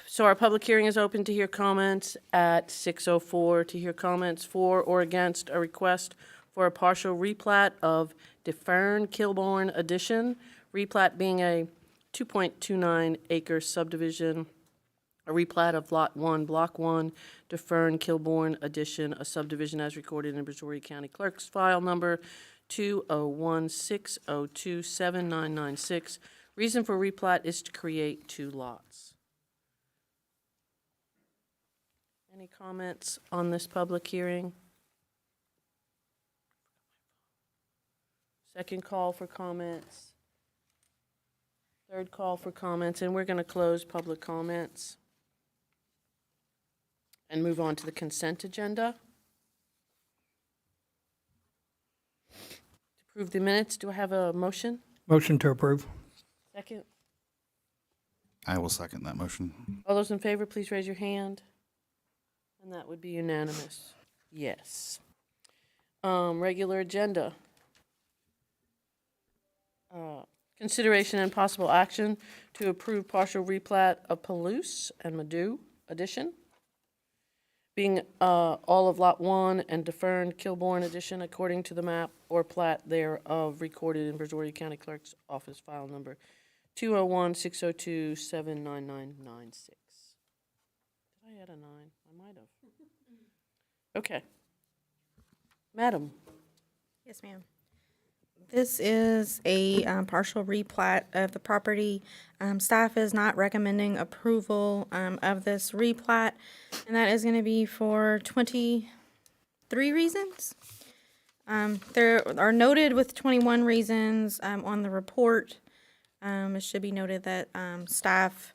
So our public hearing is open to hear comments at 6:04, to hear comments for or against a request for a partial replat of DeFern Kilbourne Addition, replat being a 2.29 acre subdivision, a replat of Lot 1, Block 1, DeFern Kilbourne Addition, a subdivision as recorded in Brazoria County Clerk's file number 20160279996. Reason for replat is to create 2 lots. Any comments on this public hearing? Second call for comments. Third call for comments, and we're going to close public comments and move on to the consent agenda. To approve the minutes, do I have a motion? Motion to approve. Second? I will second that motion. All those in favor, please raise your hand. And that would be unanimous. Yes. Regular agenda. Consideration and possible action to approve partial replat of Palouse and Madhu Addition, being all of Lot 1 and DeFern Kilbourne Addition according to the map or plat thereof recorded in Brazoria County Clerk's Office file number 20160279996. Did I add a 9? I might have. Okay. Madam. Yes, ma'am. This is a partial replat of the property. Staff is not recommending approval of this replat, and that is going to be for 23 reasons. There are noted with 21 reasons on the report. It should be noted that staff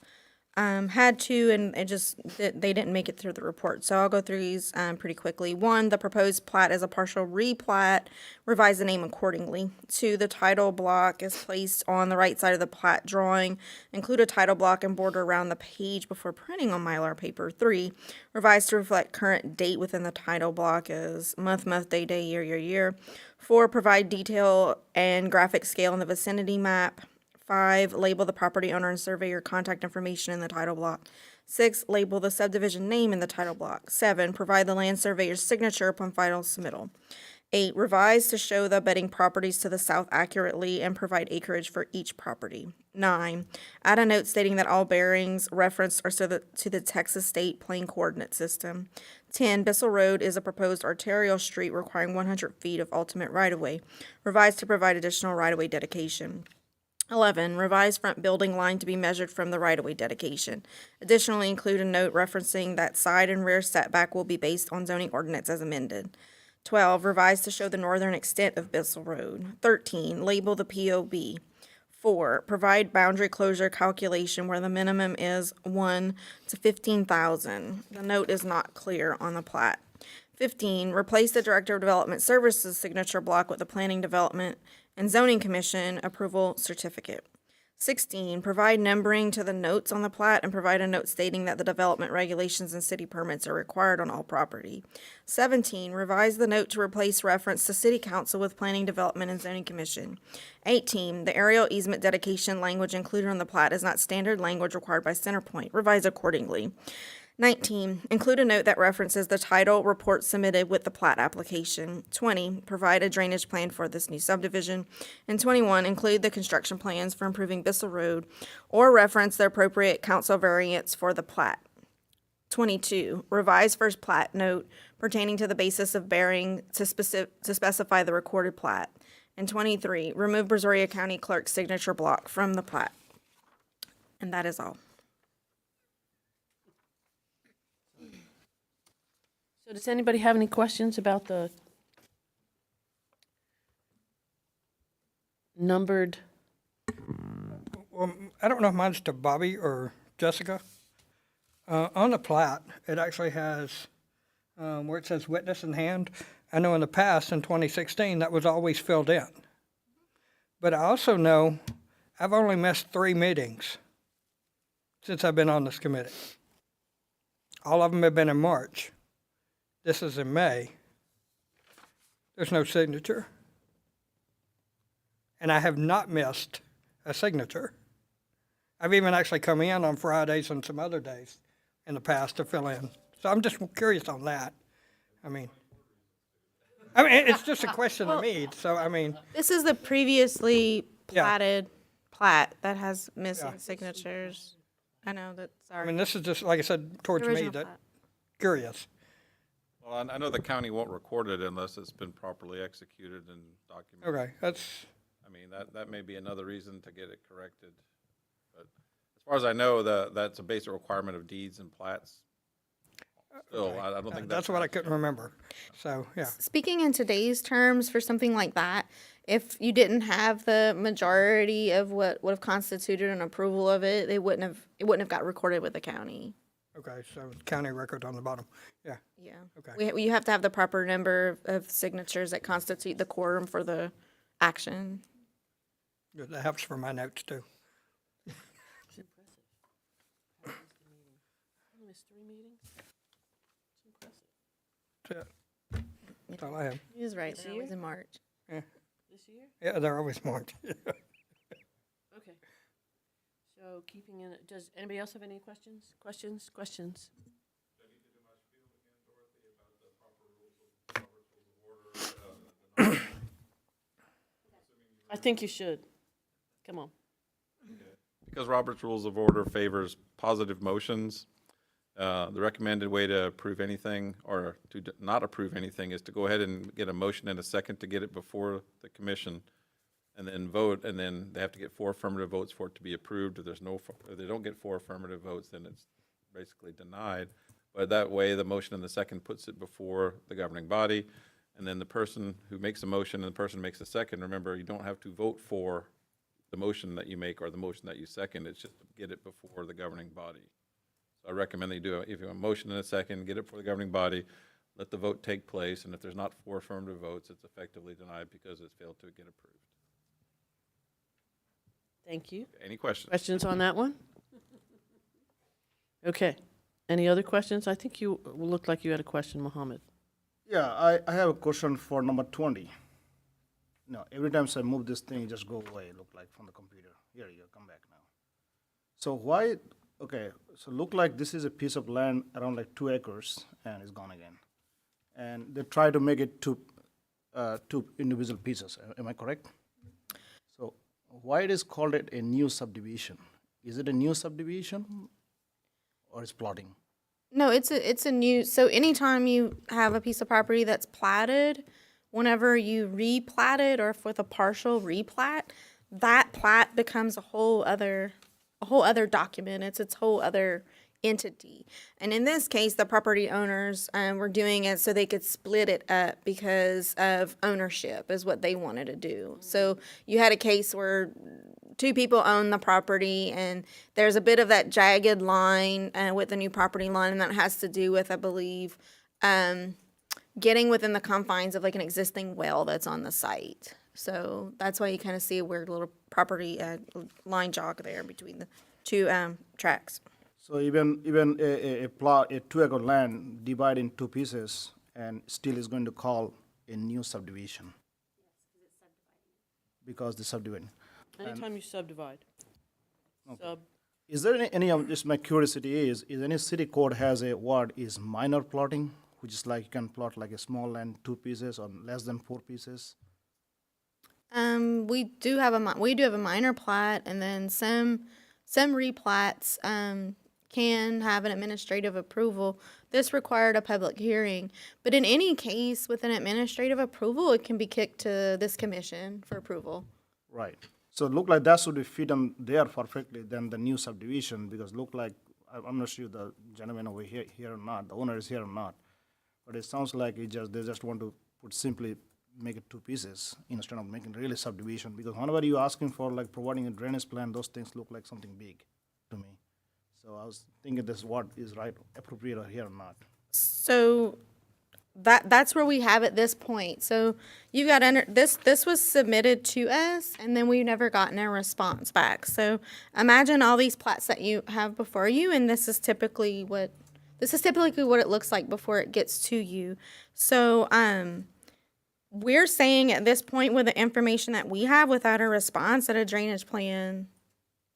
had to, and they didn't make it through the report. So I'll go through these pretty quickly. 1, the proposed plat is a partial replat. Revise the name accordingly. 2, the title block is placed on the right side of the plat drawing. Include a title block and border around the page before printing on Mylar paper. 3, revise to reflect current date within the title block as month, day, year. 4, provide detail and graphic scale in the vicinity map. 5, label the property owner and surveyor contact information in the title block. 6, label the subdivision name in the title block. 7, provide the land surveyor's signature upon final submittal. 8, revise to show the abutting properties to the south accurately and provide acreage for each property. 9, add a note stating that all bearings referenced are to the Texas State Plane Coordinate System. 10, Bissell Road is a proposed arterial street requiring 100 feet of ultimate right-of-way. Revise to provide additional right-of-way dedication. 11, revise front building line to be measured from the right-of-way dedication. Additionally, include a note referencing that side and rear setback will be based on zoning ordinance as amended. 12, revise to show the northern extent of Bissell Road. 13, label the POB. 4, provide boundary closure calculation where the minimum is 1 to 15,000. The note is not clear on the plat. 15, replace the Director of Development Services signature block with the Planning Development and Zoning Commission approval certificate. 16, provide numbering to the notes on the plat and provide a note stating that the development regulations and city permits are required on all property. 17, revise the note to replace reference to City Council with Planning Development and Zoning Commission. 18, the aerial easement dedication language included on the plat is not standard language required by Centerpoint. Revise accordingly. 19, include a note that references the title report submitted with the plat application. 20, provide a drainage plan for this new subdivision. And 21, include the construction plans for improving Bissell Road or reference the appropriate council variance for the plat. 22, revise first plat note pertaining to the basis of bearing to specify the recorded plat. And 23, remove Brazoria County Clerk's signature block from the plat. And that is all. So does anybody have any questions about the numbered? Well, I don't know if mine's to Bobby or Jessica. On the plat, it actually has where it says witness in hand. I know in the past, in 2016, that was always filled in. But I also know I've only missed 3 meetings since I've been on this committee. All of them have been in March. This is in May. There's no signature. And I have not missed a signature. I've even actually come in on Fridays and some other days in the past to fill in. So I'm just curious on that. I mean, it's just a question to me, so I mean, This is the previously Yeah. platted plat that has missing Yeah. signatures. I know that, I sorry. mean, this is just, like I said, towards me, Original that, plat. curious. Well, I know the county won't record it unless it's been properly executed and documented. Okay, that's, I mean, that may be another reason to get it corrected. But as far as I know, that's a basic requirement of deeds and plats. Still, I don't think that's what I couldn't remember. So, yeah. Speaking in today's terms for something like that, if you didn't have the majority of what would have constituted an approval of it, it wouldn't have got recorded with the county. Okay, so county record on the bottom. Yeah, Yeah. Okay. You have to have the proper number of signatures that constitute the quorum for the action. good. That helps for my notes too. It's impressive. I missed 3 meetings. It's impressive. That's all I have. He was right, they're always in March. This year? Yeah, they're always marked. Okay. So keeping in, does anybody else have any questions? Questions? I think you should. Come on. Because Robert's Rules of Order favors positive motions, the recommended way to approve anything or to not approve anything is to go ahead and get a motion and a second to get it before the commission and then vote, and then they have to get 4 affirmative votes for it to be approved. If if they don't get 4 affirmative votes, then it's basically denied. But that way, the motion and the second puts it before the governing body, and then the person who makes a motion and the person who makes a second, remember, you don't have to vote for the motion that you make or the motion that you second. It's just to get it before the governing body. So I recommend that you do it. If you have a motion and a second, get it before the governing body, let the vote take place, and if there's not 4 affirmative votes, it's effectively denied because it's failed to get approved. Thank you. Any questions? Questions on that one? Okay. Any other questions? I think you looked like you had a question, Mohammed. Yeah, I have a question for number 20. No, every time I move this thing, it just go away, look like from the computer. Here you go, come back now. So why, okay, so look like this is a piece of land around like 2 acres and it's gone again. And they try to make it two individual pieces, am I correct? So why it is called it a new subdivision? Is it a new subdivision or is plotting? No, it's a new, so anytime you have a piece of property that's platted, whenever you replat it or if with a partial replat, that plat becomes a whole other document. It's its whole other entity. And in this case, the property owners were doing it so they could split it up because of ownership is what they wanted to do. So you had a case where 2 people own the property and there's a bit of that jagged line with the new property line, and that has to do with, I believe, getting within the confines of like an existing well that's on the site. So that's why you kind of see a weird little property line jog there between the 2 tracks. So even a plot, a 2-acre land divided in 2 pieces and still is going to call a new subdivision. Because the subdivision. Anytime you subdivide. Is there any of, just my curiosity is any city code has a word is minor plotting, which is like you can plot like a small land 2 pieces or less than 4 pieces? We do have a minor plat, and then some replats can have an administrative approval. This required a public hearing, but in any case with an administrative approval, it can be kicked to this commission for approval. Right. So look like that should be fit on there perfectly than the new subdivision, because look like, I'm not sure the gentleman over here or not, the owner is here or not. But it sounds like they just want to simply make it 2 pieces instead of making really subdivision, because whenever you asking for like providing a drainage plan, those things look like something big to me. So I was thinking this what is right, appropriate here or not. So that's where we have at this point. So you got this was submitted to us, and then we've never gotten a response back. So imagine all these plats that you have before you, and this is typically what it looks like before it gets to you. So we're saying at this point with the information that we have without a response that a drainage plan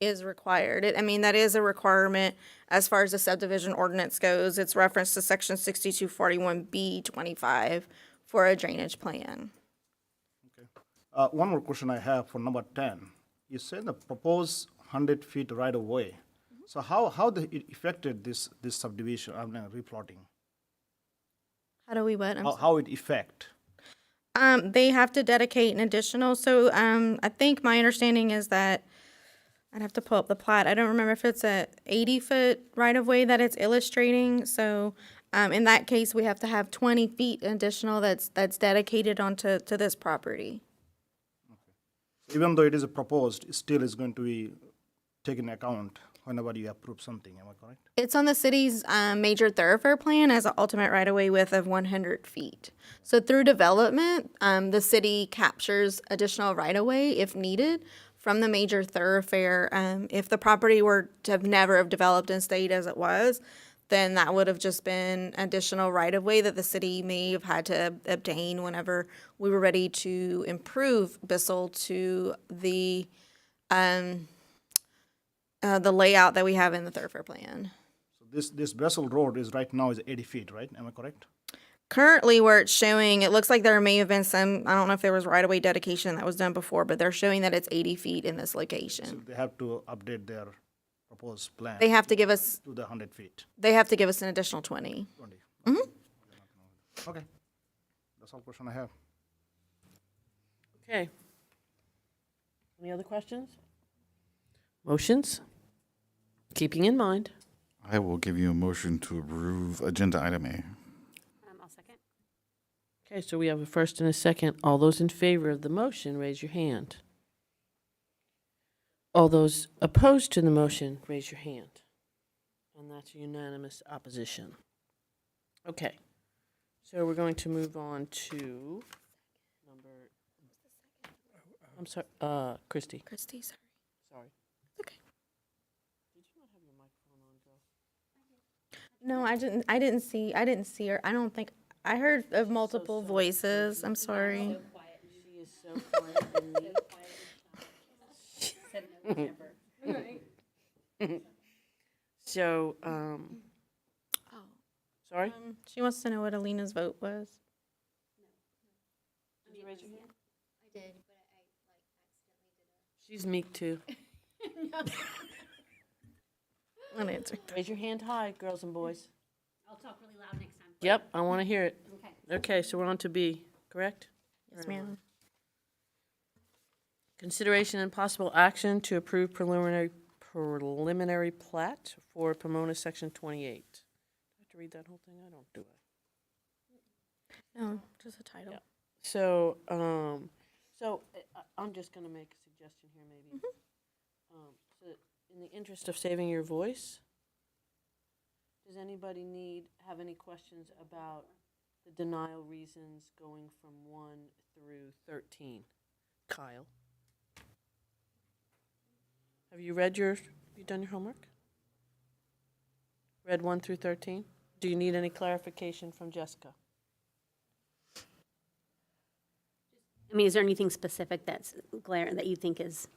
is required. I mean, that is a requirement as far as the subdivision ordinance goes. It's referenced to section 6241B25 for a drainage plan. One more question I have for number 10. You said the proposed 100 feet right of way. So how it affected this subdivision, replotting? How do we what? How it affect? They have to dedicate an additional, so, I think my understanding is that, I'd have to pull up the plat. I don't remember if it's a 80-foot right-of-way that it's illustrating, so, in that case, we have to have 20 feet additional that's dedicated onto this property. Even though it is proposed, it still is going to be taken account whenever you approve something, am I correct? It's on the city's major thoroughfare plan as an ultimate right-of-way width of 100 feet. So through development, the city captures additional right-of-way if needed from the major thoroughfare. If the property were to have never have developed and stayed as it was, then that would have just been additional right-of-way that the city may have had to obtain whenever we were ready to improve Bissell to the layout that we have in the thoroughfare plan. So this Bessel Road is right now is 80 feet, right? Am I correct? Currently, where it's showing, it looks like there may have been some, I don't know if there was right-of-way dedication that was done before, but they're showing that it's 80 feet in this So location. they have to update their proposed plan They have to give us, to the 100 feet. an additional 20. 20. Okay. That's all question I have. Okay. Any other questions? Motions? Keeping in mind. I will give you a motion to approve agenda item A. I'll second. Okay, so we have a first and a second. All those in favor of the motion, raise your hand. All those opposed to the motion, raise your hand. And that's unanimous opposition. Okay, so we're going to move on to number, I'm sorry, Christie, Christie, sorry. sorry. Okay. Did you not have your microphone on, girl? No, I didn't see her. I don't think, I heard of multiple voices. I'm sorry. She is so quiet and neat. So, sorry? She wants to know what Alina's vote was. Did you raise your hand? I did, but She's meek too. One answer. Raise your hand high, girls and boys. I'll talk really loud next time. Yep, I want to hear it. Okay. Okay, so we're on to B, correct? Yes, ma'am. Consideration and possible action to approve preliminary plat for Pomona Section 28. Do I have to read that whole thing? I don't, do I? No, just a title. Yeah. So, I'm just gonna make a suggestion here, maybe. So in the interest of saving your voice, does anybody have any questions about the denial reasons going from 1 through 13? Kyle? Have you done your homework? Read 1 through 13? Do you need any clarification from Jessica? I mean, is there anything specific that's glaring that you think is,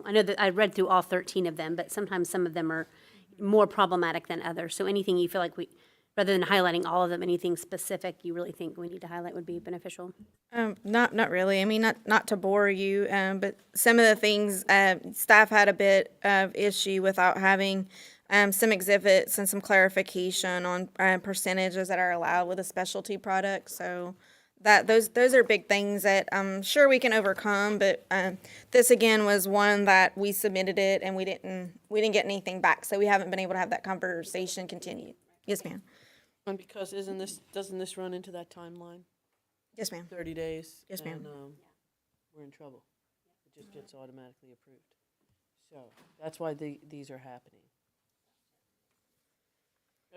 I know that I read through all 13 of them, but sometimes some of them are more problematic than others. So anything you feel like rather than highlighting all of them, anything specific you really think we need to highlight would be beneficial? Not really. I mean, not to bore you, but some of the things, staff had a bit of issue without having some exhibits and some clarification on percentages that are allowed with a specialty product. So those are big things that I'm sure we can overcome. But this again was one that we submitted it and we didn't get anything back. So we haven't been able to have that conversation continue. Yes, ma'am. And because doesn't this run into that timeline? Yes, ma'am. 30 days? Yes, ma'am. And we're in trouble. It just gets automatically approved. So that's why these are happening.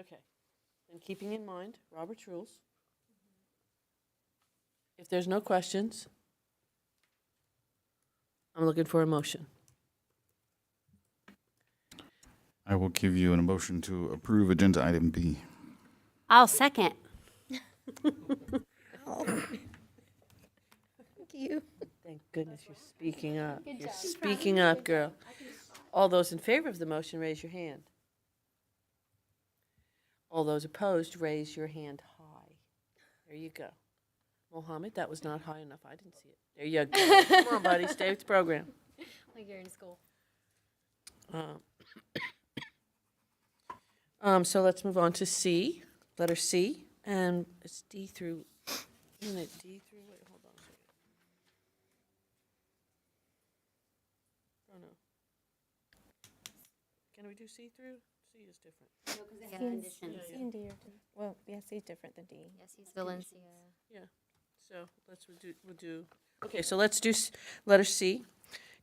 Okay. And keeping in mind Robert's rules, if there's no questions, I'm looking for a motion. I will give you a motion to approve agenda item B. I'll second. Thank you. Thank goodness you're speaking up. You're speaking up, girl. All those in favor of the motion, raise your hand. All those opposed, raise your hand high. There you go. Mohammed, that was not high enough. I didn't see it. There you go. Come on, buddy, stay with the program. Like you're in school. So let's move on to C, letter C, and it's D through, isn't it D through, wait, hold on a second. Oh, no. Can we do C through? C is different. No, because they have conditions. C and D are, well, yeah, C is different than D. Yes, he's Valencia. Yeah, so we'll do, okay, so let's do letter C.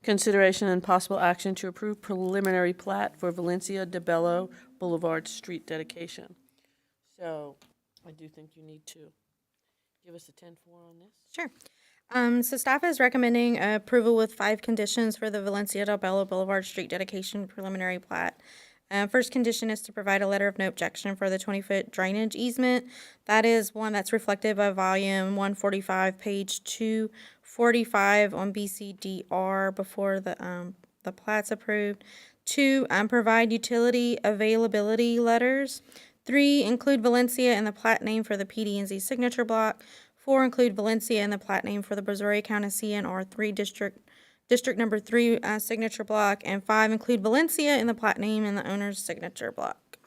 Consideration and possible action to approve preliminary plat for Valencia de Bello Boulevard Street dedication. So I do think you need to give us a 10-4 on this. Sure. So staff is recommending approval with 5 conditions for the Valencia del Bello Boulevard Street dedication preliminary plat. First condition is to provide a letter of no objection for the 20-foot drainage easement. That is one that's reflective of volume 145, page 245 on BCDR before the plat's approved. 2, provide utility availability letters. 3, include Valencia in the plat name for the PD&Z signature block. 4, include Valencia in the plat name for the Brazoria County CNR3 District number 3 signature block. And 5, include Valencia in the plat name and the owner's signature block.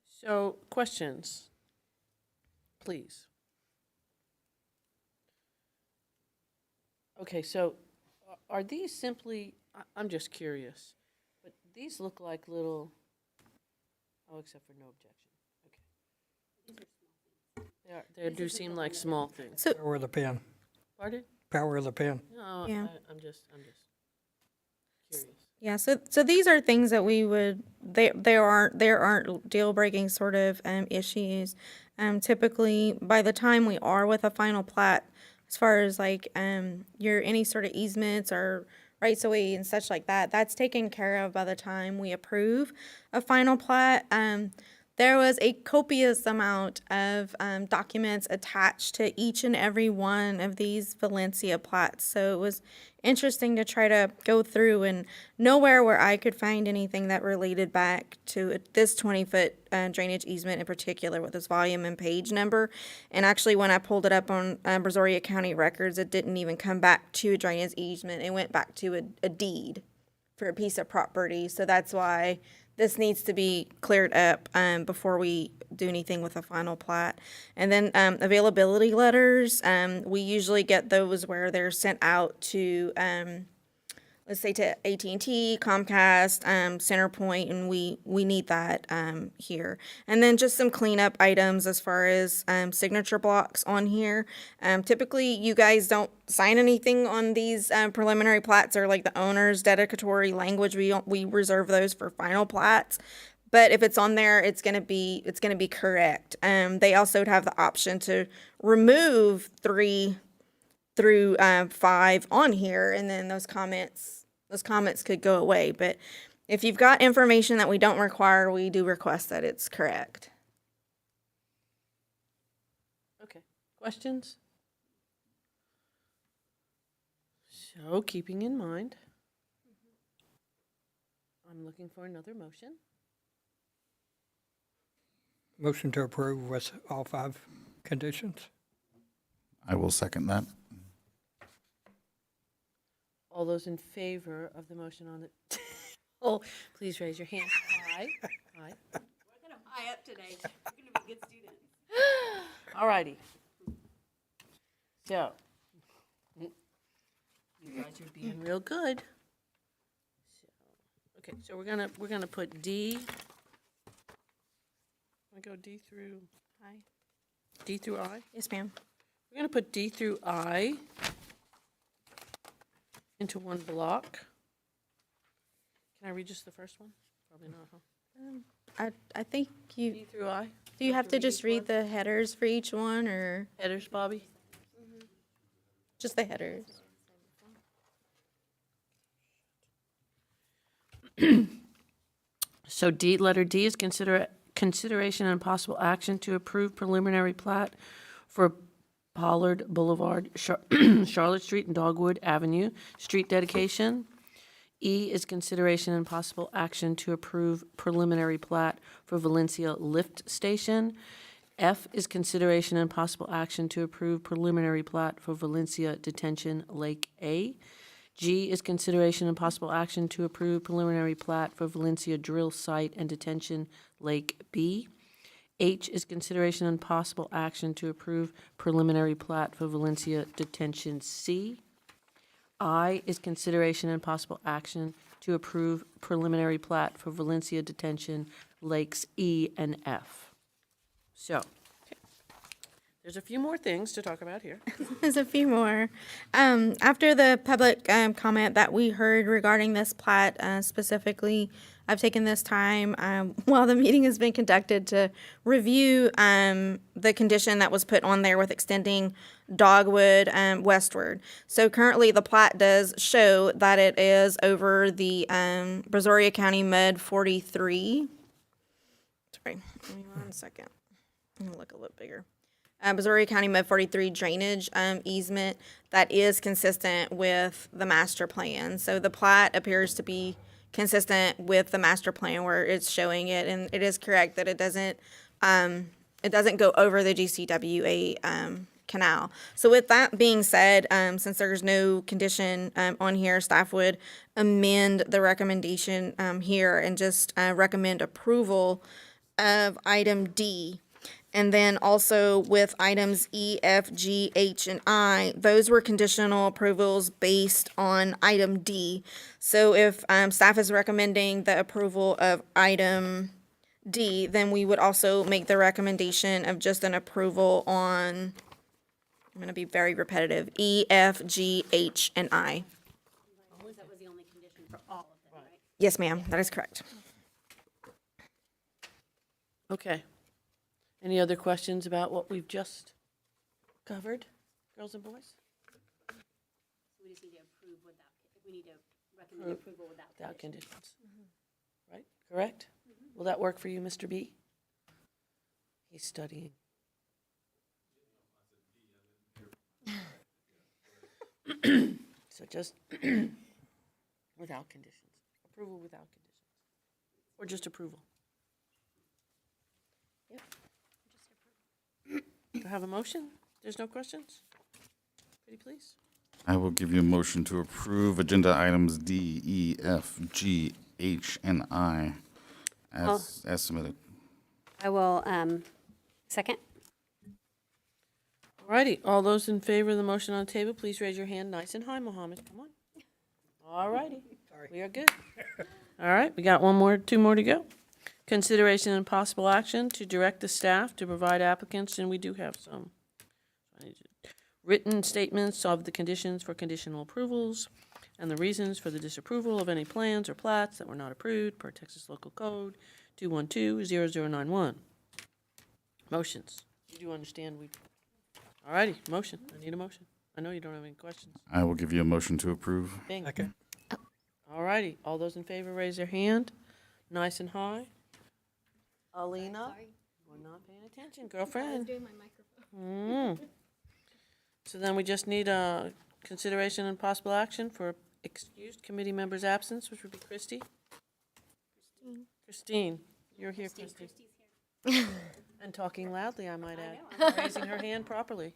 So questions, please. Okay, so are these simply, I'm just curious, but these look like little, oh, except for no objection. Okay. They do seem like small things. So, Power of the pen. Pardon? Power of the pen. No, Yeah. I'm just curious. yeah, so these are things that we would, there aren't deal-breaking sort of issues. Typically, by the time we are with a final plat, as far as like your any sort of easements or rights of way and such like that, that's taken care of by the time we approve a final plat. There was a copious amount of documents attached to each and every one of these Valencia plats. So it was interesting to try to go through, and nowhere where I could find anything that related back to this 20-foot drainage easement in particular with this volume and page number. And actually, when I pulled it up on Brazoria County records, it didn't even come back to a drainage easement. It went back to a deed for a piece of property. So that's why this needs to be cleared up before we do anything with a final plat. And then availability letters, we usually get those where they're sent out to, let's say to AT&T, Comcast, CenterPoint, and we need that here. And then just some cleanup items as far as signature blocks on here. Typically, you guys don't sign anything on these preliminary plats or like the owner's dedicatory language. We reserve those for final plats. But if it's on there, it's gonna be correct. They also have the option to remove 3 through 5 on here, and then those comments could go away. But if you've got information that we don't require, we do request that it's correct. Okay, questions? So, keeping in mind, I'm looking for another motion. Motion to approve with all 5 conditions. I will second that. All those in favor of the motion on the table, please raise your hand. Aye. Aye. We're gonna high up today. We're gonna be good students. All righty. So, you guys are being real good. Okay, so we're gonna put D. I'm gonna go D through I. D through I. Yes, ma'am. We're gonna put D through I into one block. Can I read just the first one? Probably not, huh? I think D through I. do you have to just read the headers for each one, or Headers, Bobby? just the headers? So D, letter D is consideration and possible action to approve preliminary plat for Pollard Boulevard, Charlotte Street and Dogwood Avenue, street dedication. E is consideration and possible action to approve preliminary plat for Valencia Lift Station. F is consideration and possible action to approve preliminary plat for Valencia Detention Lake A. G is consideration and possible action to approve preliminary plat for Valencia Drill Site and Detention Lake B. H is consideration and possible action to approve preliminary plat for Valencia Detention C. I is consideration and possible action to approve preliminary plat for Valencia Detention Lakes E and F. So, there's a few more things to talk about here. There's a few more. After the public comment that we heard regarding this plat specifically, I've taken this time while the meeting has been conducted to review the condition that was put on there with extending Dogwood westward. So currently, the plat does show that it is over the Brazoria County Med 43. Sorry, give me 1 second. I'm gonna look a little bigger. Brazoria County Med 43 drainage easement that is consistent with the master plan. So the plat appears to be consistent with the master plan where it's showing it, and it is correct that it doesn't go over the GCWA canal. So with that being said, since there's no condition on here, staff would amend the recommendation here and just recommend approval of item D. And then also with items E, F, G, H, and I, those were conditional approvals based on item D. So if staff is recommending the approval of item D, then we would also make the recommendation of just an approval on, I'm gonna be very repetitive, E, F, G, H, and I. That was the only condition for all of them, right? Yes, ma'am, that is correct. Okay. Any other questions about what we've just covered, girls and boys? We just need to approve without, we need to recommend approval without condition. Without conditions. Right, correct? Will that work for you, Mr. B? He's studying. So just without conditions. Approval without conditions. Or just approval. Yep. Do I have a motion? There's no questions? Pretty please? I will give you a motion to approve agenda items D, E, F, G, H, and I as submitted. I will, second. All righty, all those in favor of the motion on the table, please raise your hand nice and high, Mohammed, come on. All righty, we are good. All right, we got two more to go. Consideration and possible action to direct the staff to provide applicants, and we do have some. Written statements of the conditions for conditional approvals and the reasons for the disapproval of any plans or plats that were not approved per Texas Local Code 212-0091. Motions. You do understand we, all righty, motion. I need a motion. I know you don't have any questions. I will give you a motion to approve. Bing. Okay. All righty, all those in favor raise their hand, nice and high. Alina? We're not paying attention, girlfriend. doing my microphone. So then we just need a consideration and possible action for excused committee members' absence, which would be Christie. Christine, you're here, Christie. And talking loudly, I might add. Raising her hand properly.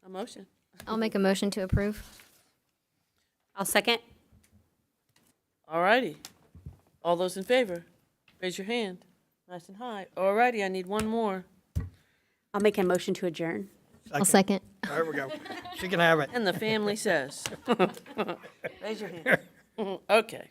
A motion. I'll make a motion to approve. I'll second. All righty. All those in favor, raise your hand. Nice and high. All righty, I need one more. I'll make a motion to adjourn. I'll second. There we go. She can have it. And the family says. Raise your hand. Okay.